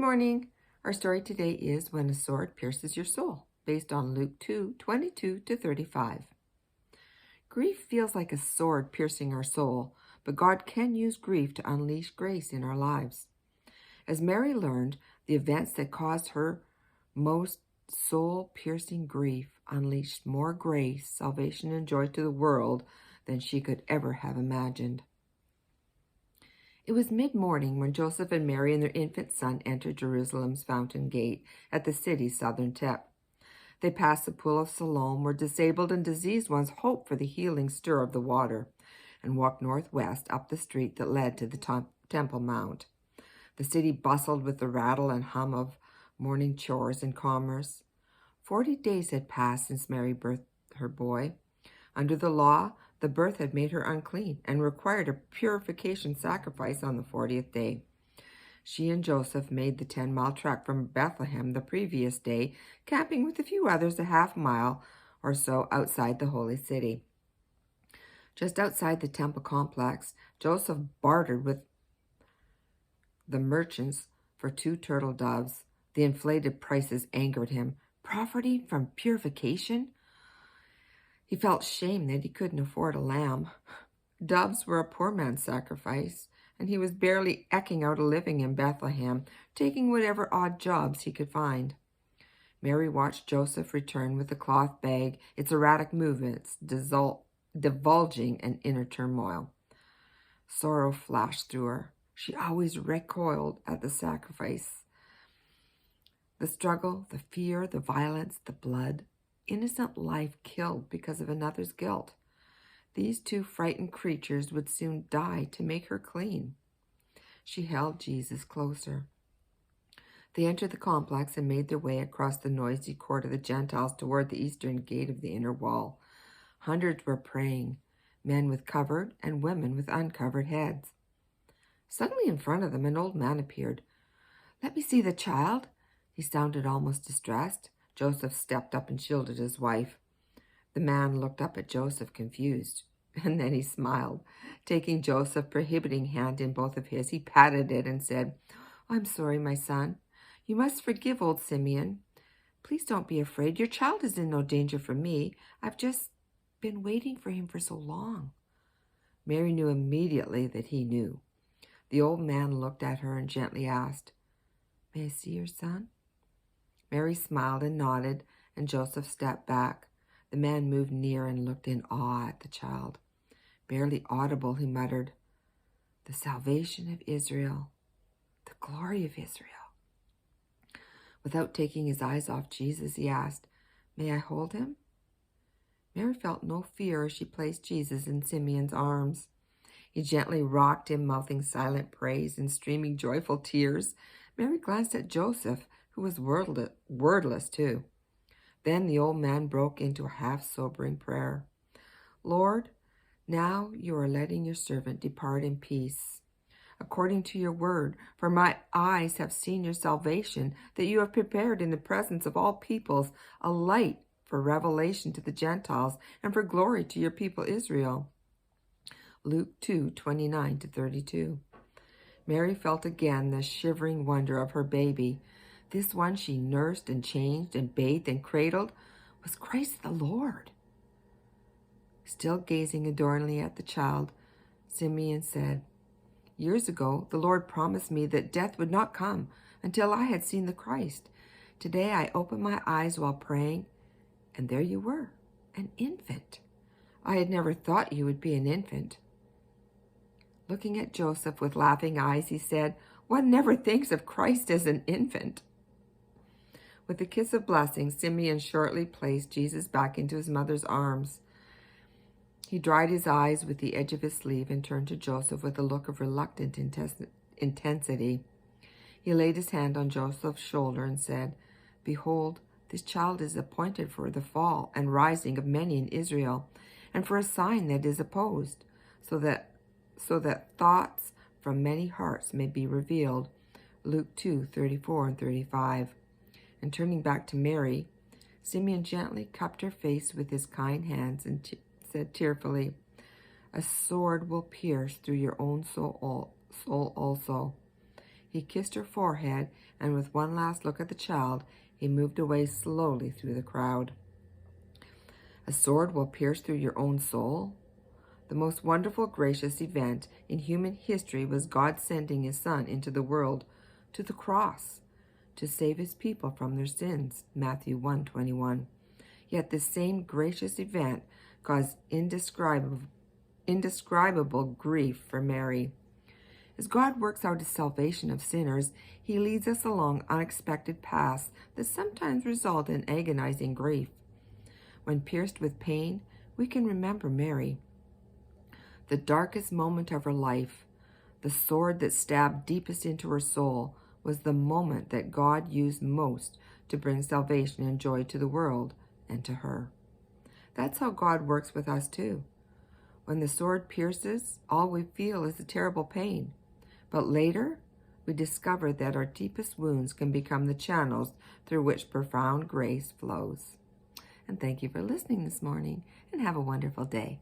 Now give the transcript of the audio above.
morning. Our story today is When a Sword Pierces Your Soul, based on Luke 2:22-35. Grief feels like a sword piercing our soul, but God can use grief to unleash grace in our lives. As Mary learned, the events that caused her most soul-piercing grief unleashed more grace, salvation, and joy to the world than she could ever have imagined. It was mid-morning when Joseph and Mary and their infant son entered Jerusalem's fountain gate at the city's southern tip. They passed the pool of Siloam, where disabled and diseased ones hoped for the healing stir of the water, and walked northwest up the street that led to the Temple Mount. The city bustled with the rattle and hum of morning chores and commerce. 40 days had passed since Mary birthed her boy. Under the law, the birth had made her unclean and required a purification sacrifice on the 40th day. She and Joseph made the 10-mile trek from Bethlehem the previous day, camping with a few others a half-mile or so outside the holy city. Just outside the temple complex, Joseph bartered with the merchants for 2 turtle doves. The inflated prices angered him. Profiting from purification? He felt shame that he couldn't afford a lamb. Doves were a poor man's sacrifice, and he was barely eking out a living in Bethlehem, taking whatever odd jobs he could find. Mary watched Joseph return with the cloth bag, its erratic movements divulging an inner turmoil. Sorrow flashed through her. She always recoiled at the sacrifice. The struggle, the fear, the violence, the blood. Innocent life killed because of another's guilt. These 2 frightened creatures would soon die to make her clean. She held Jesus closer. They entered the complex and made their way across the noisy court of the Gentiles toward the eastern gate of the inner wall. Hundreds were praying, men with covered and women with uncovered heads. Suddenly in front of them, an old man appeared. "Let me see the child." He sounded almost distressed. Joseph stepped up and shielded his wife. The man looked up at Joseph, confused, and then he smiled. Taking Joseph's prohibiting hand in both of his, he patted it and said, "I'm sorry, my son. You must forgive old Simeon. Please don't be afraid. Your child is in no danger from me. I've just been waiting for him for so long." Mary knew immediately that he knew. The old man looked at her and gently asked, "May I see your son?" Mary smiled and nodded, and Joseph stepped back. The man moved near and looked in awe at the child. Barely audible, he muttered, "The salvation of Israel, the glory of Israel." Without taking his eyes off Jesus, he asked, "May I hold him?" Mary felt no fear as she placed Jesus in Simeon's arms. He gently rocked him, mouthing silent praise and streaming joyful tears. Mary glanced at Joseph, who was wordless too. Then the old man broke into a half-sobering prayer. "Lord, now you are letting your servant depart in peace, according to your word, for my eyes have seen your salvation, that you have prepared in the presence of all peoples a light for revelation to the Gentiles and for glory to your people Israel." Luke 2:29-32. Mary felt again the shivering wonder of her baby. This one she nursed and changed and bathed and cradled was Christ the Lord. Still gazing adoringly at the child, Simeon said, "Years ago, the Lord promised me that death would not come until I had seen the Christ. Today I opened my eyes while praying, and there you were, an infant. I had never thought you would be an infant." Looking at Joseph with laughing eyes, he said, "One never thinks of Christ as an infant." With a kiss of blessing, Simeon shortly placed Jesus back into his mother's arms. He dried his eyes with the edge of his sleeve and turned to Joseph with a look of reluctant intensity. He laid his hand on Joseph's shoulder and said, "Behold, this child is appointed for the fall and rising of many in Israel, and for a sign that is opposed, so that thoughts from many hearts may be revealed." Luke 2:34-35. And turning back to Mary, Simeon gently cupped her face with his kind hands and said tearfully, "A sword will pierce through your own soul also." He kissed her forehead, and with one last look at the child, he moved away slowly through the crowd. A sword will pierce through your own soul? The most wonderful, gracious event in human history was God sending his Son into the world to the cross to save his people from their sins, Matthew 1:21. Yet this same gracious event caused indescribable grief for Mary. As God works out his salvation of sinners, he leads us along unexpected paths that sometimes result in agonizing grief. When pierced with pain, we can remember Mary. The darkest moment of her life, the sword that stabbed deepest into her soul, was the moment that God used most to bring salvation and joy to the world and to her. That's how God works with us too. When the sword pierces, all we feel is a terrible pain. But later, we discover that our deepest wounds can become the channels through which profound grace flows. And thank you for listening this morning, and have a wonderful day.